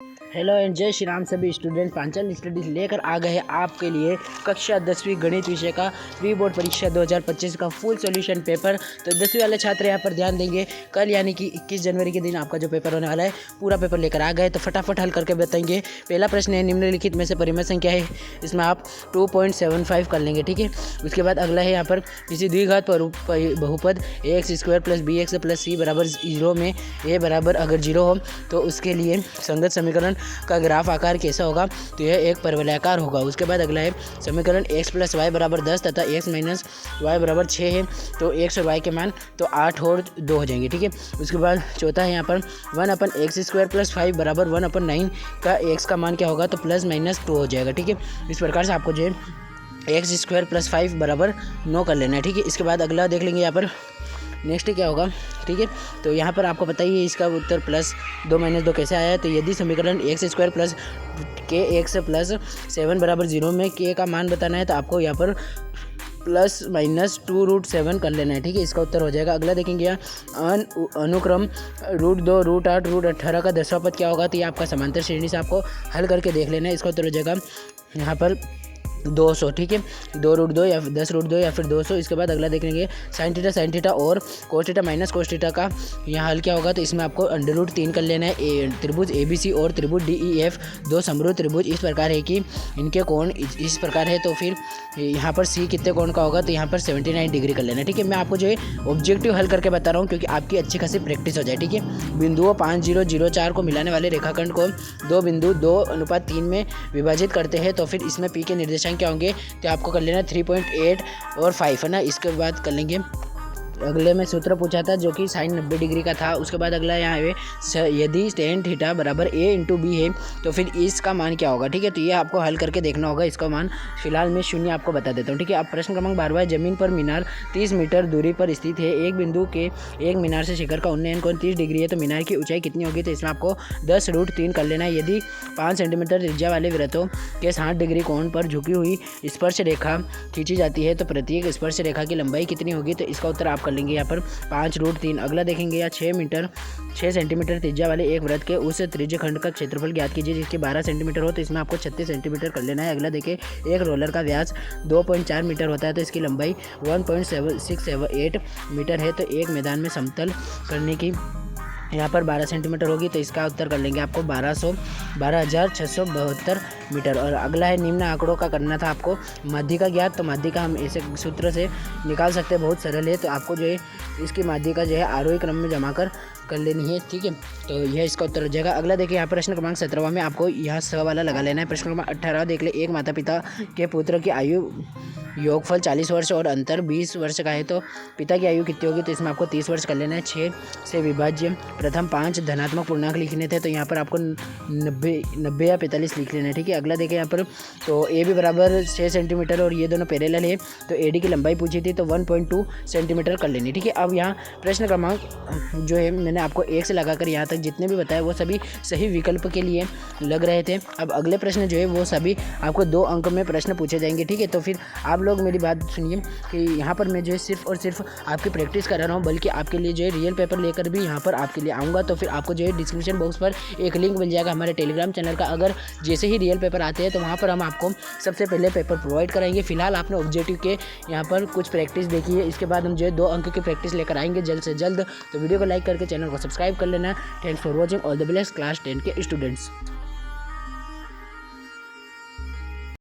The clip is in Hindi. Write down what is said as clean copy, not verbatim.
हेलो एंड जय श्री राम सभी स्टूडेंट। पांचाल स्टडीज लेकर आ गए हैं आपके लिए कक्षा 10वीं गणित विषय का प्री बोर्ड परीक्षा 2025 का फुल सॉल्यूशन पेपर। तो 10वीं वाले छात्र यहाँ पर ध्यान देंगे। कल यानी कि 21 जनवरी के दिन आपका जो पेपर होने वाला है पूरा पेपर लेकर आ गए, तो फटाफट हल करके बताएंगे। पहला प्रश्न है, निम्नलिखित में से परिमेय संख्या है, इसमें आप 2.75 कर लेंगे, ठीक है। उसके बाद अगला है यहाँ पर किसी द्विघात बहुपद ax² + bx + c बराबर 0 में a बराबर अगर 0 हो तो उसके लिए संगत समीकरण का ग्राफ आकार कैसा होगा, तो यह एक परवलयाकार होगा। उसके बाद अगला है समीकरण x + y बराबर 10 तथा x - y बराबर 6 है, तो x और y के मान तो 8 और 2 हो जाएंगे, ठीक है। उसके बाद चौथा है यहाँ पर 1/x² + 5 बराबर 1/9 का x का मान क्या होगा, तो +- 2 हो जाएगा, ठीक है। इस प्रकार से आपको जो है x² + 5 बराबर 9 कर लेना है, ठीक है। इसके बाद अगला देख लेंगे यहाँ पर नेक्स्ट क्या होगा, ठीक है। तो यहाँ पर आपको बताइए इसका उत्तर +2 - 2 कैसे आया है। तो यदि समीकरण x² + kx + 7 बराबर 0 में k का मान बताना है, तो आपको यहाँ पर ±2√7 कर लेना है, ठीक है। इसका उत्तर हो जाएगा। अगला देखेंगे यहाँ अनुक्रम √2, √8, √18 का 10वां पद क्या होगा, तो ये आपका समांतर श्रेणी से आपको हल करके देख लेना है। इसका उत्तर हो जाएगा यहाँ पर 200, ठीक है। 2√2 या 10√2 या फिर 200। इसके बाद अगला देखेंगे sin थीटा और cos थीटा - cos थीटा का यहाँ हल क्या होगा, तो इसमें आपको √3 कर लेना है। त्रिभुज ABC और त्रिभुज DEF दो समरूप त्रिभुज इस प्रकार है कि इनके कोण इस प्रकार है, तो फिर यहाँ पर C कितने कोण का होगा, तो यहाँ पर 79 डिग्री कर लेना है, ठीक है। मैं आपको जो है ऑब्जेक्टिव हल करके बता रहा हूँ क्योंकि आपकी अच्छी खासी प्रैक्टिस हो जाए, ठीक है। बिंदुओं 5, 0, 0, 4 को मिलाने वाले रेखाखंड को दो बिंदु 2:3 में विभाजित करते हैं, तो फिर इसमें P के निर्देशांक क्या होंगे, तो आपको कर लेना 3.8 और 5 है ना। इसके बाद कर लेंगे अगले में सूत्र पूछा था जो कि sin 90 डिग्री का था। उसके बाद अगला यहाँ है यदि tan थीटा बराबर a × b है, तो फिर इसका मान क्या होगा, ठीक है। तो ये आपको हल करके देखना होगा। इसका मान फिलहाल मैं 0 आपको बता देता हूँ, ठीक है। अब प्रश्न क्रमांक 12 जमीन पर मीनार 30 मीटर दूरी पर स्थित है। एक बिंदु के एक मीनार से शिखर का उन्नयन कोण 30 डिग्री है, तो मीनार की ऊंचाई कितनी होगी, तो इसमें आपको 10√3 कर लेना है। यदि 5 सेंटीमीटर त्रिज्या वाले वृत्तों के 60 डिग्री कोण पर झुकी हुई स्पर्श रेखा खींची जाती है, तो प्रत्येक स्पर्श रेखा की लंबाई कितनी होगी, तो इसका उत्तर आप कर लेंगे यहाँ पर 5√3। अगला देखेंगे या 6 सेंटीमीटर त्रिज्या वाले एक वृत्त के उस त्रिज्य खंड का क्षेत्रफल ज्ञात कीजिए जिसके 12 सेंटीमीटर हो, तो इसमें आपको 36 सेंटीमीटर कर लेना है। अगला देखिए एक रोलर का व्यास 2.4 मीटर होता है, तो इसकी लंबाई 1.678 मीटर है, तो एक मैदान में समतल करने की यहाँ पर 12 सेंटीमीटर होगी, तो इसका उत्तर कर लेंगे आपको 12,672 मीटर। और अगला है निम्न आंकड़ों का करना था आपको माध्यिका ज्ञात। तो माध्यिका हम ऐसे सूत्र से निकाल सकते हैं, बहुत सरल है। तो आपको जो है इसकी माध्यिका जो है आरोही क्रम में जमा कर लेनी है, ठीक है। तो यह इसका उत्तर हो जाएगा। अगला देखिए यहाँ प्रश्न क्रमांक 17 में आपको यहाँ 100 वाला लगा लेना है। प्रश्न क्रमांक 18 देख ले, एक माता पिता के पुत्र की आयु योगफल 40 वर्ष और अंतर 20 वर्ष का है, तो पिता की आयु कितनी होगी, तो इसमें आपको 30 वर्ष कर लेना है। 6 से विभाज्य प्रथम 5 धनात्मक पूर्णांक लिखने थे, तो यहाँ पर आपको 90 या 45 लिख लेना है, ठीक है। अगला देखें यहाँ पर तो ए बी बराबर 6 सेंटीमीटर और ये दोनों पैरेलल है, तो एडी की लंबाई पूछी थी, तो 1.2 सेंटीमीटर कर लेनी, ठीक है। अब यहाँ प्रश्न क्रमांक जो है मैंने आपको 1 से लगाकर यहाँ तक जितने भी बताए वो सभी सही विकल्प के लिए लग रहे थे। अब अगले प्रश्न जो है वो सभी आपको 2 अंक में प्रश्न पूछे जाएंगे, ठीक है। तो फिर आप लोग मेरी बात सुनिए कि यहाँ पर मैं जो है सिर्फ और सिर्फ आपकी प्रैक्टिस करा रहा हूँ, बल्कि आपके लिए जो है रियल पेपर लेकर भी यहाँ पर आपके लिए आऊँगा। तो फिर आपको जो है डिस्क्रिप्शन बॉक्स पर एक लिंक बन जाएगा हमारे टेलीग्राम चैनल का। अगर जैसे ही रियल पेपर आते हैं तो वहाँ पर हम आपको सबसे पहले पेपर प्रोवाइड कराएंगे। फिलहाल आपने ऑब्जेक्टिव के यहाँ पर कुछ प्रैक्टिस देखी है, इसके बाद हम जो है 2 अंक की प्रैक्टिस लेकर आएंगे जल्द से जल्द। तो वीडियो को लाइक करके चैनल को सब्सक्राइब कर लेना। Thanks for watching. All the best class 10 के स्टूडेंट्स।